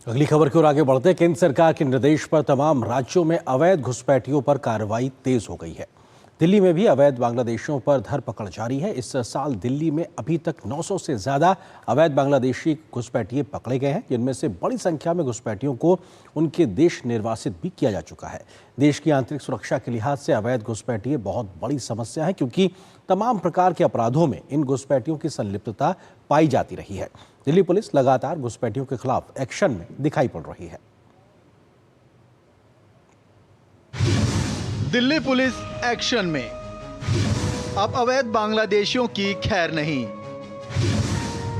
अगली खबर की ओर आगे बढ़ते हैं। केंद्र सरकार के निर्देश पर तमाम राज्यों में अवैध घुसपैठियों पर कार्रवाई तेज हो गई है। दिल्ली में भी अवैध बांग्लादेशियों पर धरपकड़ जारी है। इस साल दिल्ली में अभी तक 900 से ज्यादा अवैध बांग्लादेशी घुसपैठिए पकड़े गए हैं, जिनमें से बड़ी संख्या में घुसपैठियों को उनके देश निर्वासित भी किया जा चुका है। देश की आंतरिक सुरक्षा के लिहाज से अवैध घुसपैठिए बहुत बड़ी समस्या है, क्योंकि तमाम प्रकार के अपराधों में इन घुसपैठियों की संलिप्तता पाई जाती रही है। दिल्ली पुलिस लगातार घुसपैठियों के खिलाफ एक्शन में दिखाई पड़ रही है। दिल्ली पुलिस एक्शन में। अब अवैध बांग्लादेशियों की खैर नहीं।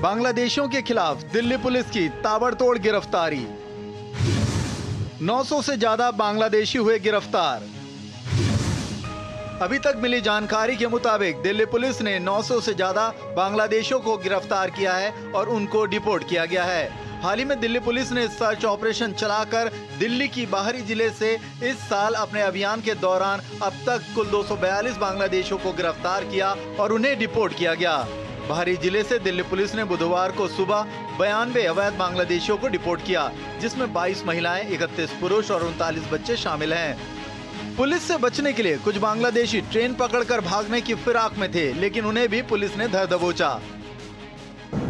बांग्लादेशियों के खिलाफ दिल्ली पुलिस की ताबड़तोड़ गिरफ्तारी। 900 से ज्यादा बांग्लादेशी हुए गिरफ्तार। अभी तक मिली जानकारी के मुताबिक दिल्ली पुलिस ने 900 से ज्यादा बांग्लादेशियों को गिरफ्तार किया है और उनको डिपोर्ट किया गया है। हाल ही में दिल्ली पुलिस ने सर्च ऑपरेशन चलाकर दिल्ली की बाहरी जिले से इस साल अपने अभियान के दौरान अब तक कुल 242 बांग्लादेशियों को गिरफ्तार किया और उन्हें डिपोर्ट किया गया। बाहरी जिले से दिल्ली पुलिस ने बुधवार को सुबह 92 अवैध बांग्लादेशियों को डिपोर्ट किया, जिसमें 22 महिलाएं, 31 पुरुष और 39 बच्चे शामिल हैं। पुलिस से बचने के लिए कुछ बांग्लादेशी ट्रेन पकड़कर भागने की फिराक में थे, लेकिन उन्हें भी पुलिस ने धर दबोचा।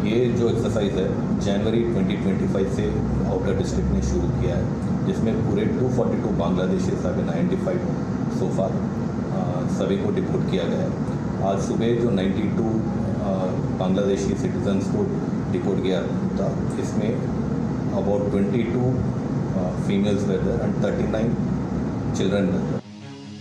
ये जो एक्सरसाइज है जनवरी 2025 से आउटर डिस्ट्रिक्ट ने शुरू किया है, जिसमें पूरे 242 बांग्लादेशी आइडेंटिफाइड सो फार, सभी को डिपोर्ट किया गया है। आज सुबह जो 92 बांग्लादेशी सिटीजन्स को डिपोर्ट किया था, इसमें about 22 females were there and 39 children were there.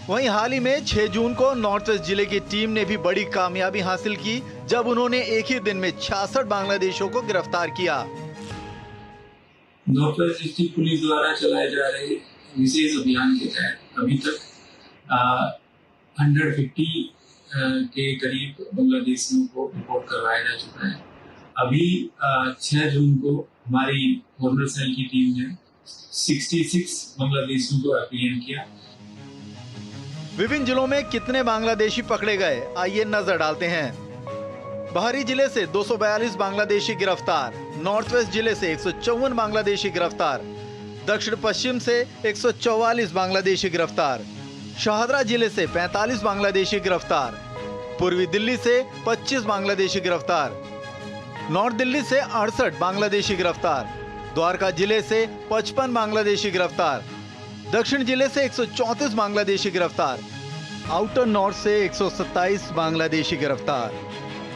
वहीं हाल ही में 6 जून को नॉर्थ वेस्ट जिले की टीम ने भी बड़ी कामयाबी हासिल की, जब उन्होंने एक ही दिन में 66 बांग्लादेशियों को गिरफ्तार किया। नॉर्थ वेस्ट डिस्ट्रिक्ट पुलिस द्वारा चलाए जा रहे विशेष अभियान के तहत अभी तक 150 के करीब बांग्लादेशियों को रिपोर्ट करवाया जा चुका है। अभी 6 जून को हमारी कॉर्नर सेल की टीम ने 66 बांग्लादेशियों को एप्रीहेंड किया। विभिन्न जिलों में कितने बांग्लादेशी पकड़े गए, आइए नजर डालते हैं। बाहरी जिले से 242 बांग्लादेशी गिरफ्तार, नॉर्थ वेस्ट जिले से 154 बांग्लादेशी गिरफ्तार, दक्षिण पश्चिम से 144 बांग्लादेशी गिरफ्तार, शाहदरा जिले से 45 बांग्लादेशी गिरफ्तार, पूर्वी दिल्ली से 25 बांग्लादेशी गिरफ्तार, नॉर्थ दिल्ली से 68 बांग्लादेशी गिरफ्तार, द्वारका जिले से 55 बांग्लादेशी गिरफ्तार, दक्षिण जिले से 134 बांग्लादेशी गिरफ्तार, आउटर नॉर्थ से 127 बांग्लादेशी गिरफ्तार,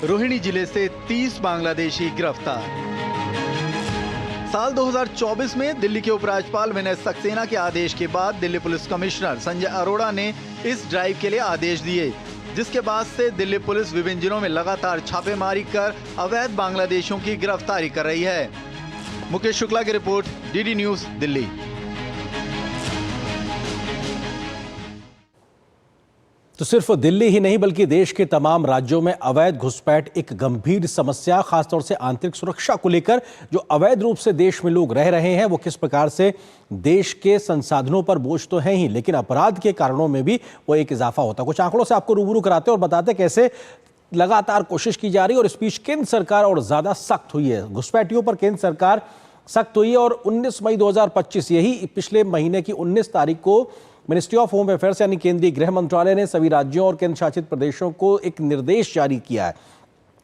रोहिणी जिले से 30 बांग्लादेशी गिरफ्तार। साल 2024 में दिल्ली के उपराज्यपाल विनय सक्सेना के आदेश के बाद दिल्ली पुलिस कमिश्नर संजय अरोड़ा ने इस ड्राइव के लिए आदेश दिए, जिसके बाद से दिल्ली पुलिस विभिन्न जिलों में लगातार छापेमारी कर अवैध बांग्लादेशियों की गिरफ्तारी कर रही है। मुकेश शुक्ला की रिपोर्ट, डीडी न्यूज, दिल्ली। तो सिर्फ दिल्ली ही नहीं बल्कि देश के तमाम राज्यों में अवैध घुसपैठ एक गंभीर समस्या, खासतौर से आंतरिक सुरक्षा को लेकर जो अवैध रूप से देश में लोग रह रहे हैं, वो किस प्रकार से देश के संसाधनों पर बोझ तो है ही, लेकिन अपराध के कारणों में भी वो एक इजाफा होता है। कुछ आंकड़ों से आपको रूबरू कराते और बताते कैसे लगातार कोशिश की जा रही है और इस बीच केंद्र सरकार और ज्यादा सख्त हुई है। घुसपैठियों पर केंद्र सरकार सख्त हुई है और 19 मई 2025 यही पिछले महीने की 19 तारीख को मिनिस्ट्री ऑफ होम अफेयर्स यानी केंद्रीय गृह मंत्रालय ने सभी राज्यों और केंद्र शासित प्रदेशों को एक निर्देश जारी किया है।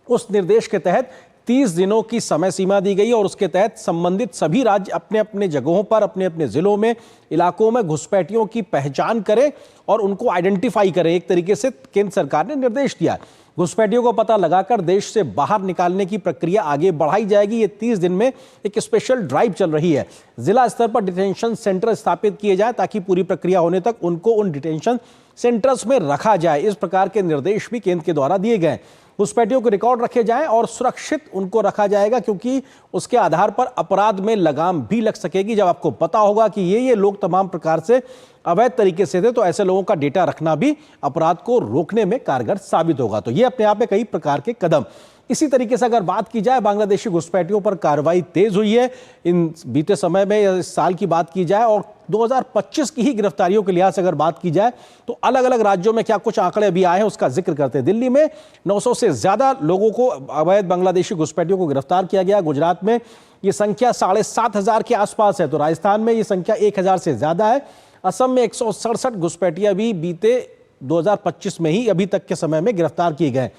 उस निर्देश के तहत 30 दिनों की समय सीमा दी गई और उसके तहत संबंधित सभी राज्य अपने अपने जगहों पर, अपने अपने जिलों में, इलाकों में घुसपैठियों की पहचान करें और उनको आइडेंटिफाई करें। एक तरीके से केंद्र सरकार ने निर्देश दिया। घुसपैठियों को पता लगाकर देश से बाहर निकालने की प्रक्रिया आगे बढ़ाई जाएगी। ये 30 दिन में एक स्पेशल ड्राइव चल रही है। जिला स्तर पर डिटेंशन सेंटर स्थापित किए जाए ताकि पूरी प्रक्रिया होने तक उनको उन डिटेंशन सेंटर्स में रखा जाए। इस प्रकार के निर्देश भी केंद्र के द्वारा दिए गए। घुसपैठियों के रिकॉर्ड रखे जाएं और सुरक्षित उनको रखा जाएगा, क्योंकि उसके आधार पर अपराध में लगाम भी लग सकेगी। जब आपको पता होगा कि ये लोग तमाम प्रकार से अवैध तरीके से थे, तो ऐसे लोगों का डेटा रखना भी अपराध को रोकने में कारगर साबित होगा। तो ये अपने आप में कई प्रकार के कदम इसी तरीके से अगर बात की जाए बांग्लादेशी घुसपैठियों पर कार्रवाई तेज हुई है इन बीते समय में, इस साल की बात की जाए और 2025 की ही गिरफ्तारियों के लिहाज से अगर बात की जाए तो अलग अलग राज्यों में क्या कुछ आंकड़े अभी आए हैं उसका जिक्र करते हैं। दिल्ली में 900 से ज्यादा लोगों को, अवैध बांग्लादेशी घुसपैठियों को गिरफ्तार किया गया। गुजरात में ये संख्या 7,500 के आसपास है, तो राजस्थान में ये संख्या 1,000 से ज्यादा है। असम में 167 घुसपैठिया भी बीते 2025 में ही अभी तक के समय में गिरफ्तार किए गए।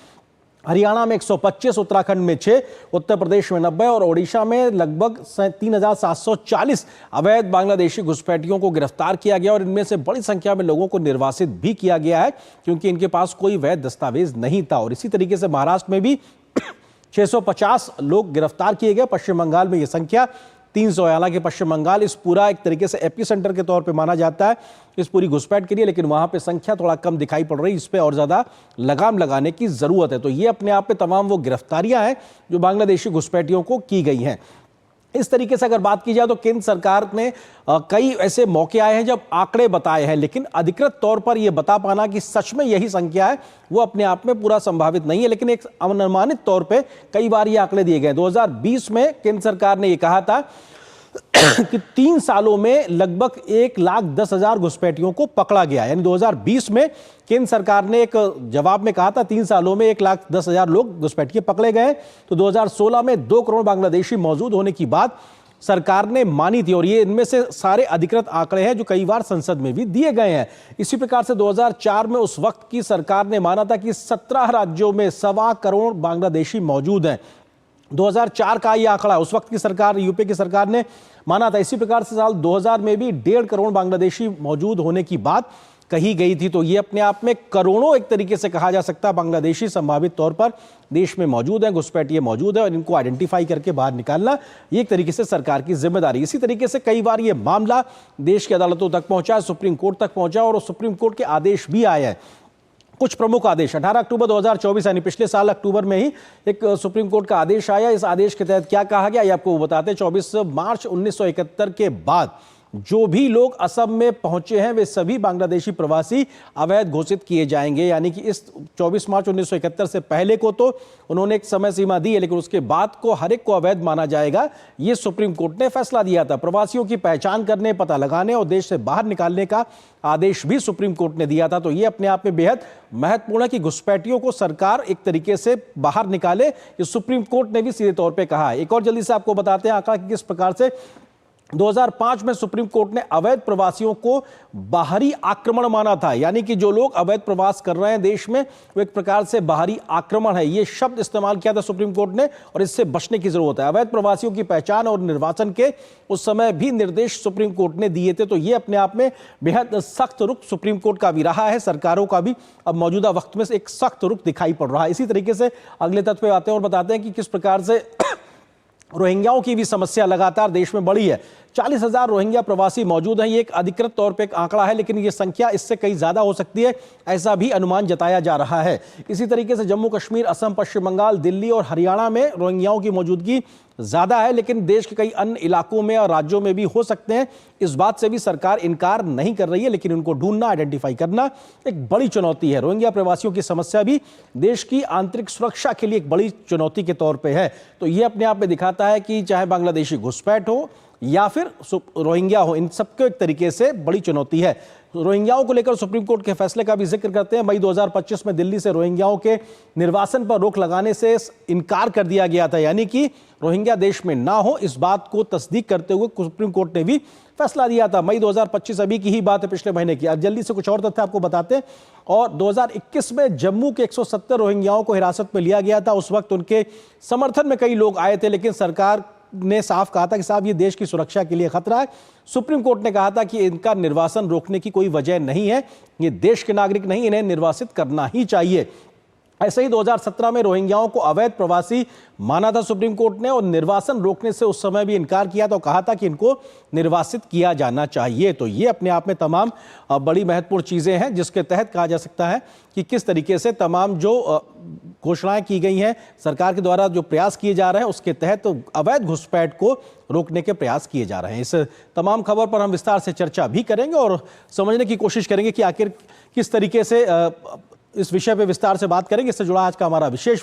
हरियाणा में 125, उत्तराखंड में 6, उत्तर प्रदेश में 90 और ओडिशा में लगभग 3,740 अवैध बांग्लादेशी घुसपैठियों को गिरफ्तार किया गया और इनमें से बड़ी संख्या में लोगों को निर्वासित भी किया गया है क्योंकि इनके पास कोई वैध दस्तावेज नहीं था। और इसी तरीके से महाराष्ट्र में भी 650 लोग गिरफ्तार किए गए। पश्चिम बंगाल में यह संख्या 300 है। हालांकि पश्चिम बंगाल इस पूरा एक तरीके से एपी सेंटर के तौर पे माना जाता है इस पूरी घुसपैठ के लिए, लेकिन वहां पे संख्या थोड़ा कम दिखाई पड़ रही है। इस पे और ज्यादा लगाम लगाने की जरूरत है। तो ये अपने आप में तमाम वो गिरफ्तारियां हैं जो बांग्लादेशी घुसपैठियों को की गई हैं। इस तरीके से अगर बात की जाए तो केंद्र सरकार ने कई ऐसे मौके आए हैं जब आंकड़े बताए हैं, लेकिन अधिकृत तौर पर यह बता पाना कि सच में यही संख्या है वो अपने आप में पूरा संभावित नहीं है। लेकिन एक अनुमानित तौर पे कई बार ये आंकड़े दिए गए। 2020 में केंद्र सरकार ने यह कहा था कि 3 सालों में लगभग 1,10,000 घुसपैठियों को पकड़ा गया। यानी 2020 में केंद्र सरकार ने एक जवाब में कहा था 3 सालों में 1,10,000 लोग घुसपैठिए पकड़े गए। तो 2016 में 2 करोड़ बांग्लादेशी मौजूद होने की बात सरकार ने मानी थी और ये इनमें से सारे अधिकृत आंकड़े हैं जो कई बार संसद में भी दिए गए हैं। इसी प्रकार से 2004 में उस वक्त की सरकार ने माना था कि 17 राज्यों में 1.25 करोड़ बांग्लादेशी मौजूद हैं। 2004 का यह आंकड़ा उस वक्त की सरकार, यूपी की सरकार ने माना था। इसी प्रकार से साल 2000 में भी 1.5 करोड़ बांग्लादेशी मौजूद होने की बात कही गई थी। तो ये अपने आप में करोड़ों एक तरीके से कहा जा सकता है बांग्लादेशी संभावित तौर पर देश में मौजूद है, घुसपैठिए मौजूद है और इनको आइडेंटिफाई करके बाहर निकालना ये एक तरीके से सरकार की जिम्मेदारी। इसी तरीके से कई बार ये मामला देश की अदालतों तक पहुंचा, सुप्रीम कोर्ट तक पहुंचा और सुप्रीम कोर्ट के आदेश भी आए हैं। कुछ प्रमुख आदेश 18 अक्टूबर 2024 यानी पिछले साल अक्टूबर में ही एक सुप्रीम कोर्ट का आदेश आया। इस आदेश के तहत क्या कहा गया ये आपको बताते हैं। 24 मार्च 1971 के बाद जो भी लोग असम में पहुंचे हैं वे सभी बांग्लादेशी प्रवासी अवैध घोषित किए जाएंगे। यानी कि इस 24 मार्च 1971 से पहले को तो उन्होंने एक समय सीमा दी है, लेकिन उसके बाद को हर एक को अवैध माना जाएगा। ये सुप्रीम कोर्ट ने फैसला दिया था। प्रवासियों की पहचान करने, पता लगाने और देश से बाहर निकालने का आदेश भी सुप्रीम कोर्ट ने दिया था। तो ये अपने आप में बेहद महत्वपूर्ण है कि घुसपैठियों को सरकार एक तरीके से बाहर निकाले। ये सुप्रीम कोर्ट ने भी सीधे तौर पे कहा है। एक और जल्दी से आपको बताते हैं आंकड़ा कि किस प्रकार से 2005 में सुप्रीम कोर्ट ने अवैध प्रवासियों को बाहरी आक्रमण माना था। यानी कि जो लोग अवैध प्रवास कर रहे हैं देश में वो एक प्रकार से बाहरी आक्रमण है, ये शब्द इस्तेमाल किया था सुप्रीम कोर्ट ने और इससे बचने की जरूरत है। अवैध प्रवासियों की पहचान और निर्वाचन के उस समय भी निर्देश सुप्रीम कोर्ट ने दिए थे। तो ये अपने आप में बेहद सख्त रुख सुप्रीम कोर्ट का भी रहा है, सरकारों का भी अब मौजूदा वक्त में एक सख्त रुख दिखाई पड़ रहा है। इसी तरीके से अगले तथ्य पे आते हैं और बताते हैं कि किस प्रकार से रोहिंग्याओं की भी समस्या लगातार देश में बढ़ी है। 40,000 रोहिंग्या प्रवासी मौजूद हैं। ये एक अधिकृत तौर पे एक आंकड़ा है, लेकिन ये संख्या इससे कई ज्यादा हो सकती है, ऐसा भी अनुमान जताया जा रहा है। इसी तरीके से जम्मू कश्मीर, असम, पश्चिम बंगाल, दिल्ली और हरियाणा में रोहिंग्याओं की मौजूदगी ज्यादा है, लेकिन देश के कई अन्य इलाकों में और राज्यों में भी हो सकते हैं। इस बात से भी सरकार इनकार नहीं कर रही है, लेकिन उनको ढूंढना, आइडेंटिफाई करना एक बड़ी चुनौती है। रोहिंग्या प्रवासियों की समस्या भी देश की आंतरिक सुरक्षा के लिए एक बड़ी चुनौती के तौर पे है। तो ये अपने आप में दिखाता है कि चाहे बांग्लादेशी घुसपैठ हो या फिर रोहिंग्या हो, इन सबको एक तरीके से बड़ी चुनौती है। रोहिंग्याओं को लेकर सुप्रीम कोर्ट के फैसले का भी जिक्र करते हैं। मई 2025 में दिल्ली से रोहिंग्याओं के निर्वासन पर रोक लगाने से इनकार कर दिया गया था, यानी कि रोहिंग्या देश में ना हो, इस बात को तस्दीक करते हुए सुप्रीम कोर्ट ने भी फैसला दिया था। मई 2025 अभी की ही बात है, पिछले महीने की। अब जल्दी से कुछ और तथ्य आपको बताते हैं। और 2021 में जम्मू के 170 रोहिंग्याओं को हिरासत में लिया गया था। उस वक्त उनके समर्थन में कई लोग आए थे, लेकिन सरकार ने साफ कहा था कि साहब ये देश की सुरक्षा के लिए खतरा है। सुप्रीम कोर्ट ने कहा था कि इनका निर्वासन रोकने की कोई वजह नहीं है, ये देश के नागरिक नहीं, इन्हें निर्वासित करना ही चाहिए। ऐसे ही 2017 में रोहिंग्याओं को अवैध प्रवासी माना था सुप्रीम कोर्ट ने और निर्वासन रोकने से उस समय भी इनकार किया तो कहा था कि इनको निर्वासित किया जाना चाहिए। तो ये अपने आप में तमाम बड़ी महत्वपूर्ण चीजें हैं जिसके तहत कहा जा सकता है कि किस तरीके से तमाम जो घोषणाएं की गई हैं सरकार के द्वारा, जो प्रयास किए जा रहे हैं उसके तहत अवैध घुसपैठ को रोकने के प्रयास किए जा रहे हैं। इस तमाम खबर पर हम विस्तार से चर्चा भी करेंगे और समझने की कोशिश करेंगे कि आखिर किस तरीके से इस विषय पे विस्तार से बात करेंगे। इससे जुड़ा आज का हमारा विशेष